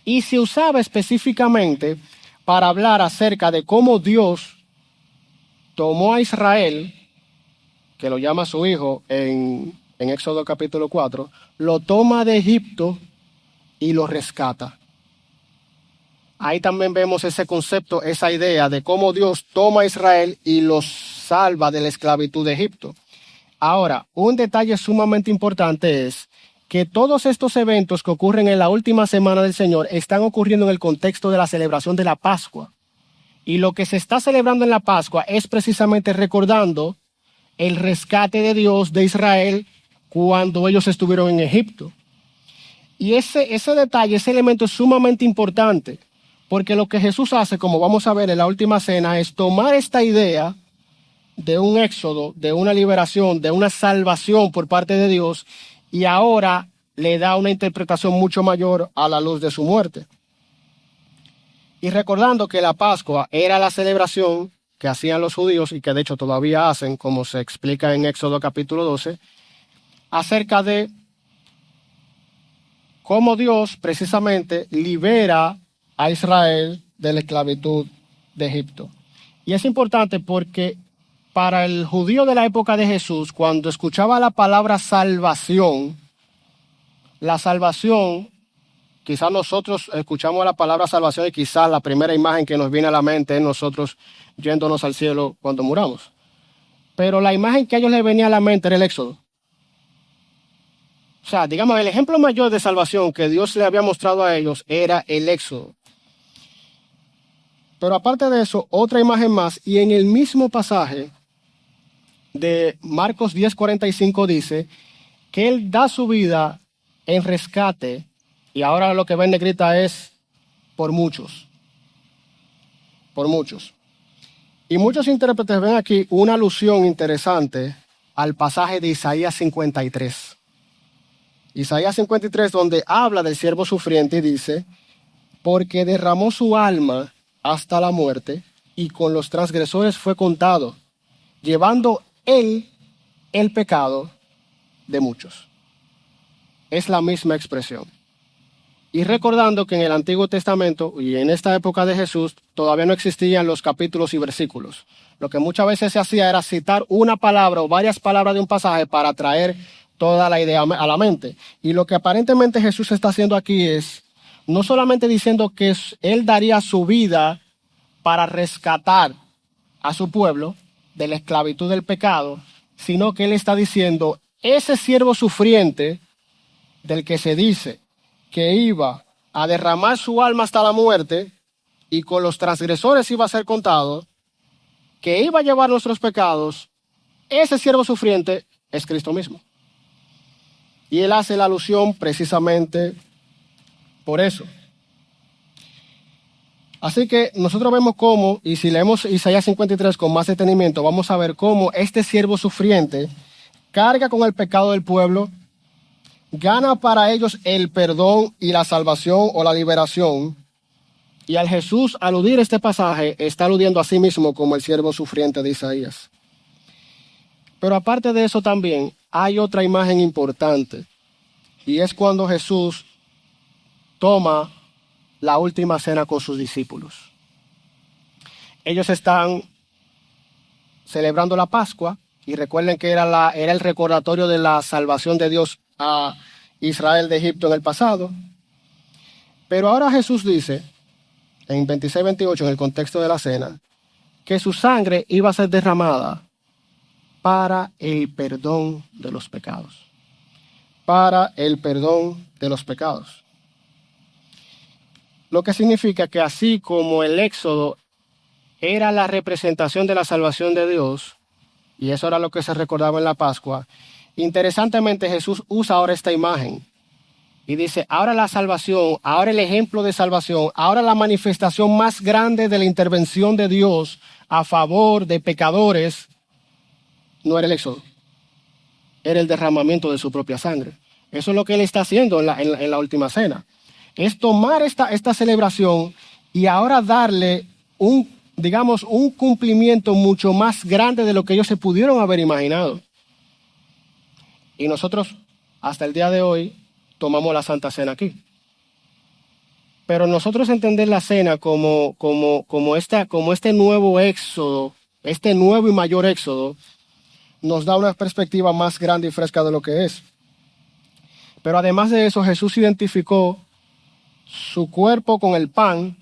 Y se usaba específicamente para hablar acerca de cómo Dios tomó a Israel, que lo llama su hijo en Éxodo capítulo 4, lo toma de Egipto y lo rescata. Ahí también vemos ese concepto, esa idea de cómo Dios toma a Israel y los salva de la esclavitud de Egipto. Ahora, un detalle sumamente importante es que todos estos eventos que ocurren en la última semana del Señor están ocurriendo en el contexto de la celebración de la Pascua. Y lo que se está celebrando en la Pascua es precisamente recordando el rescate de Dios de Israel cuando ellos estuvieron en Egipto. Y ese detalle, ese elemento es sumamente importante, porque lo que Jesús hace, como vamos a ver en la última cena, es tomar esta idea de un éxodo, de una liberación, de una salvación por parte de Dios, y ahora le da una interpretación mucho mayor a la luz de su muerte. Y recordando que la Pascua era la celebración que hacían los judíos y que de hecho todavía hacen, como se explica en Éxodo capítulo 12, acerca de cómo Dios precisamente libera a Israel de la esclavitud de Egipto. Y es importante porque para el judío de la época de Jesús, cuando escuchaba la palabra salvación, la salvación, quizás nosotros escuchamos la palabra salvación y quizás la primera imagen que nos viene a la mente es nosotros yéndonos al cielo cuando muramos. Pero la imagen que a ellos les venía a la mente era el Éxodo. O sea, digamos, el ejemplo mayor de salvación que Dios le había mostrado a ellos era el Éxodo. Pero aparte de eso, otra imagen más, y en el mismo pasaje de Marcos 10:45 dice que Él da su vida en rescate, y ahora lo que va en negrita es por muchos. Por muchos. Y muchos intérpretes ven aquí una alusión interesante al pasaje de Isaías 53. Isaías 53, donde habla del siervo sufriente y dice, porque derramó su alma hasta la muerte y con los transgresores fue contado, llevando él el pecado de muchos. Es la misma expresión. Y recordando que en el Antiguo Testamento y en esta época de Jesús todavía no existían los capítulos y versículos. Lo que muchas veces se hacía era citar una palabra o varias palabras de un pasaje para traer toda la idea a la mente. Y lo que aparentemente Jesús está haciendo aquí es no solamente diciendo que Él daría su vida para rescatar a su pueblo de la esclavitud del pecado, sino que Él está diciendo, ese siervo sufriente del que se dice que iba a derramar su alma hasta la muerte y con los transgresores iba a ser contado, que iba a llevar nuestros pecados, ese siervo sufriente es Cristo mismo. Y Él hace la alusión precisamente por eso. Así que nosotros vemos cómo, y si leemos Isaías 53 con más detenimiento, vamos a ver cómo este siervo sufriente carga con el pecado del pueblo, gana para ellos el perdón y la salvación o la liberación. Y al Jesús aludir este pasaje, está aludiendo a sí mismo como el siervo sufriente de Isaías. Pero aparte de eso también hay otra imagen importante. Y es cuando Jesús toma la última cena con sus discípulos. Ellos están celebrando la Pascua y recuerden que era el recordatorio de la salvación de Dios a Israel de Egipto en el pasado. Pero ahora Jesús dice, en 26-28, en el contexto de la cena, que su sangre iba a ser derramada para el perdón de los pecados. Para el perdón de los pecados. Lo que significa que así como el Éxodo era la representación de la salvación de Dios, y eso era lo que se recordaba en la Pascua, interesantemente Jesús usa ahora esta imagen y dice, ahora la salvación, ahora el ejemplo de salvación, ahora la manifestación más grande de la intervención de Dios a favor de pecadores, no era el Éxodo, era el derramamiento de su propia sangre. Eso es lo que Él está haciendo en la última cena. Es tomar esta celebración y ahora darle un cumplimiento mucho más grande de lo que ellos se pudieron haber imaginado. Y nosotros, hasta el día de hoy, tomamos la Santa Cena aquí. Pero nosotros entender la cena como este nuevo éxodo, este nuevo y mayor éxodo, nos da una perspectiva más grande y fresca de lo que es. Pero además de eso, Jesús identificó su cuerpo con el pan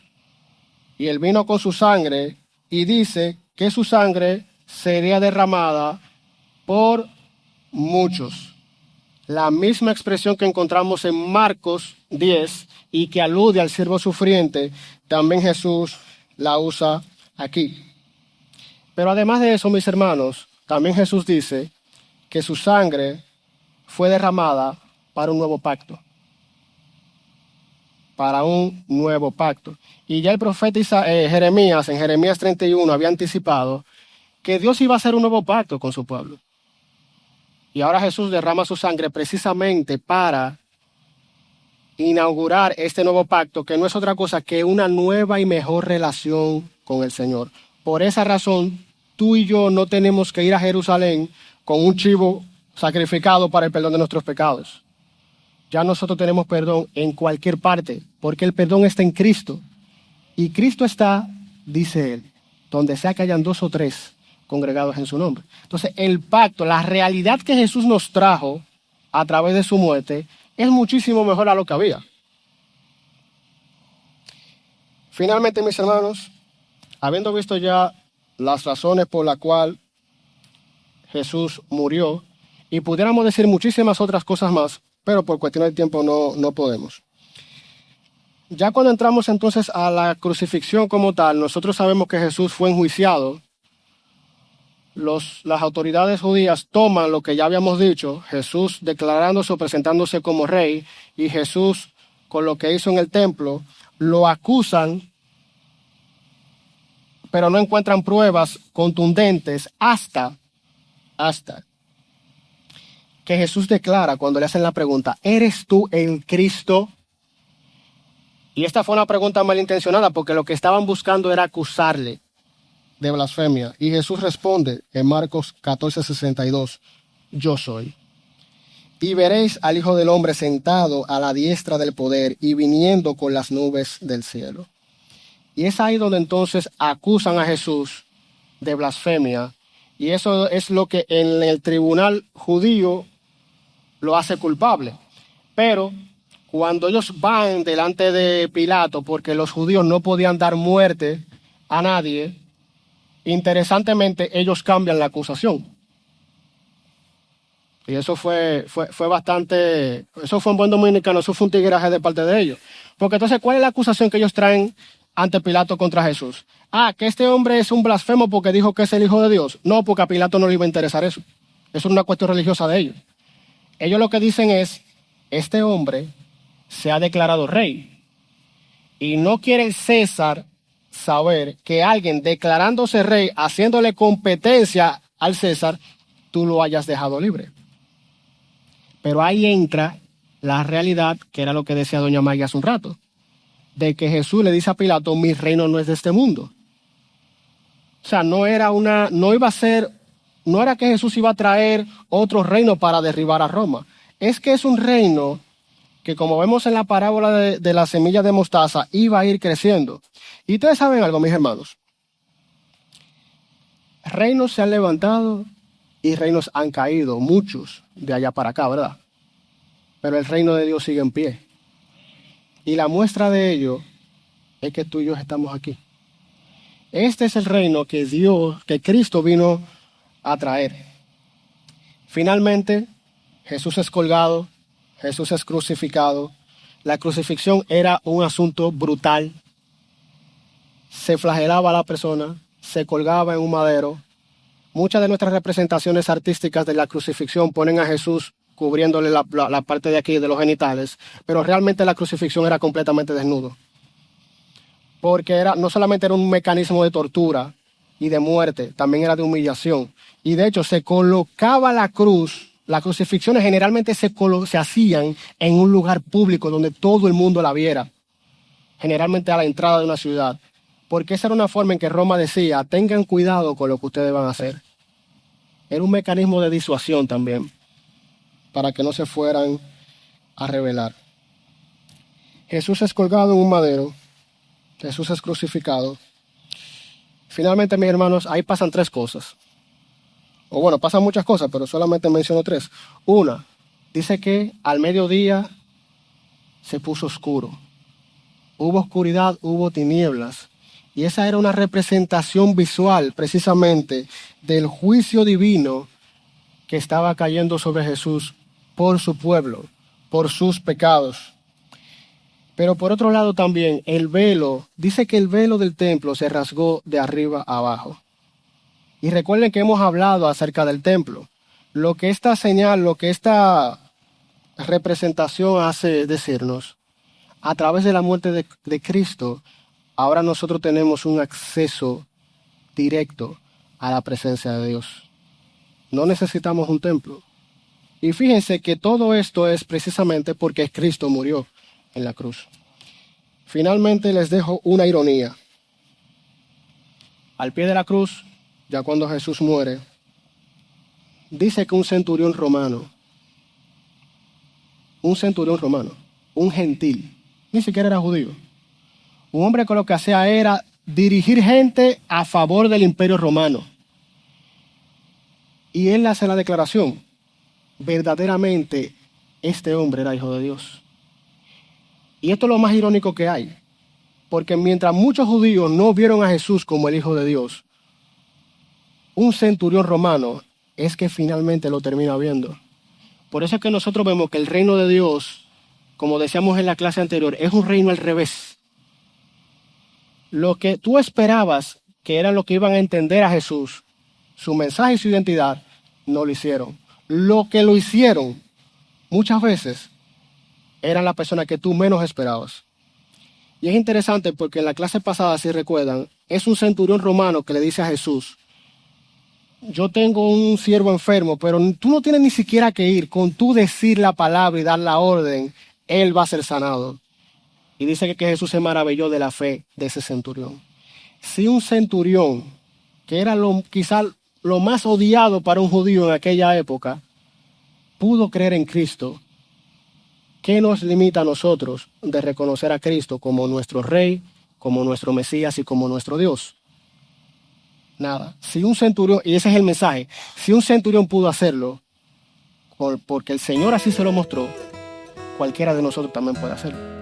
y el vino con su sangre, y dice que su sangre sería derramada por muchos. La misma expresión que encontramos en Marcos 10 y que alude al siervo sufriente, también Jesús la usa aquí. Pero además de eso, mis hermanos, también Jesús dice que su sangre fue derramada para un nuevo pacto. Para un nuevo pacto. Y ya el profeta Jeremías, en Jeremías 31, había anticipado que Dios iba a hacer un nuevo pacto con su pueblo. Y ahora Jesús derrama su sangre precisamente para inaugurar este nuevo pacto, que no es otra cosa que una nueva y mejor relación con el Señor. Por esa razón, tú y yo no tenemos que ir a Jerusalén con un chivo sacrificado para el perdón de nuestros pecados. Ya nosotros tenemos perdón en cualquier parte, porque el perdón está en Cristo. Y Cristo está, dice él, donde sea que hayan 2 o 3 congregados en su nombre. Entonces, el pacto, la realidad que Jesús nos trajo a través de su muerte, es muchísimo mejor a lo que había. Finalmente, mis hermanos, habiendo visto ya las razones por las cuales Jesús murió, y pudiéramos decir muchísimas otras cosas más, pero por cuestión de tiempo no podemos. Ya cuando entramos entonces a la crucifixión como tal, nosotros sabemos que Jesús fue enjuiciado. Las autoridades judías toman lo que ya habíamos dicho, Jesús declarándose o presentándose como rey, y Jesús con lo que hizo en el templo, lo acusan, pero no encuentran pruebas contundentes hasta que Jesús declara cuando le hacen la pregunta, ¿eres tú el Cristo? Y esta fue una pregunta malintencionada porque lo que estaban buscando era acusarle de blasfemia. Y Jesús responde en Marcos 14:62, yo soy. Y veréis al Hijo del Hombre sentado a la diestra del poder y viniendo con las nubes del cielo. Y es ahí donde entonces acusan a Jesús de blasfemia. Y eso es lo que en el tribunal judío lo hace culpable. Pero cuando ellos van delante de Pilato, porque los judíos no podían dar muerte a nadie, interesantemente ellos cambian la acusación. Y eso fue bastante, eso fue un buen dominicano, eso fue un tigueraje de parte de ellos. Porque entonces, ¿cuál es la acusación que ellos traen ante Pilato contra Jesús? Que este hombre es un blasfemo porque dijo que es el Hijo de Dios. No, porque a Pilato no le iba a interesar eso. Eso es una cuestión religiosa de ellos. Ellos lo que dicen es, este hombre se ha declarado rey. Y no quiere el César saber que alguien declarándose rey, haciéndole competencia al César, tú lo hayas dejado libre. Pero ahí entra la realidad, que era lo que decía doña Maggie hace un rato, de que Jesús le dice a Pilato, mi reino no es de este mundo. O sea, no era que Jesús iba a traer otro reino para derribar a Roma. Es que es un reino que, como vemos en la parábola de la semilla de mostaza, iba a ir creciendo. Y ustedes saben algo, mis hermanos. Reinos se han levantado y reinos han caído, muchos de allá para acá, ¿verdad? Pero el reino de Dios sigue en pie. Y la muestra de ello es que tú y yo estamos aquí. Este es el reino que Cristo vino a traer. Finalmente, Jesús es colgado, Jesús es crucificado. La crucifixión era un asunto brutal. Se flagelaba a la persona, se colgaba en un madero. Muchas de nuestras representaciones artísticas de la crucifixión ponen a Jesús cubriéndole la parte de aquí de los genitales, pero realmente la crucifixión era completamente desnudo. Porque no solamente era un mecanismo de tortura y de muerte, también era de humillación. Y de hecho se colocaba la cruz, las crucifixiones generalmente se hacían en un lugar público donde todo el mundo la viera, generalmente a la entrada de una ciudad. Porque esa era una forma en que Roma decía, tengan cuidado con lo que ustedes van a hacer. Era un mecanismo de disuasión también, para que no se fueran a rebelar. Jesús es colgado en un madero, Jesús es crucificado. Finalmente, mis hermanos, ahí pasan 3 cosas. O bueno, pasan muchas cosas, pero solamente menciono 3. Una, dice que al mediodía se puso oscuro. Hubo oscuridad, hubo tinieblas. Y esa era una representación visual precisamente del juicio divino que estaba cayendo sobre Jesús por su pueblo, por sus pecados. Pero por otro lado también, el velo, dice que el velo del templo se rasgó de arriba a abajo. Y recuerden que hemos hablado acerca del templo. Lo que esta señal, lo que esta representación hace decirnos, a través de la muerte de Cristo, ahora nosotros tenemos un acceso directo a la presencia de Dios. No necesitamos un templo. Y fíjense que todo esto es precisamente porque Cristo murió en la cruz. Finalmente les dejo una ironía. Al pie de la cruz, ya cuando Jesús muere, dice que un centurión romano, un gentil, ni siquiera era judío, un hombre que lo que hacía era dirigir gente a favor del imperio romano. Y él hace la declaración, verdaderamente este hombre era hijo de Dios. Y esto es lo más irónico que hay, porque mientras muchos judíos no vieron a Jesús como el Hijo de Dios, un centurión romano es que finalmente lo termina viendo. Por eso es que nosotros vemos que el reino de Dios, como decíamos en la clase anterior, es un reino al revés. Lo que tú esperabas que eran los que iban a entender a Jesús, su mensaje y su identidad, no lo hicieron. Lo que lo hicieron, muchas veces, eran las personas que tú menos esperabas. Y es interesante porque en la clase pasada, si recuerdan, es un centurión romano que le dice a Jesús, yo tengo un siervo enfermo, pero tú no tienes ni siquiera que ir. Con tú decir la palabra y dar la orden, él va a ser sanado. Y dice que Jesús se maravilló de la fe de ese centurión. Si un centurión, que era quizás lo más odiado para un judío en aquella época, pudo creer en Cristo, ¿qué nos limita a nosotros de reconocer a Cristo como nuestro Rey, como nuestro Mesías y como nuestro Dios? Nada. Si un centurión, y ese es el mensaje, si un centurión pudo hacerlo, porque el Señor así se lo mostró, cualquiera de nosotros también puede hacerlo.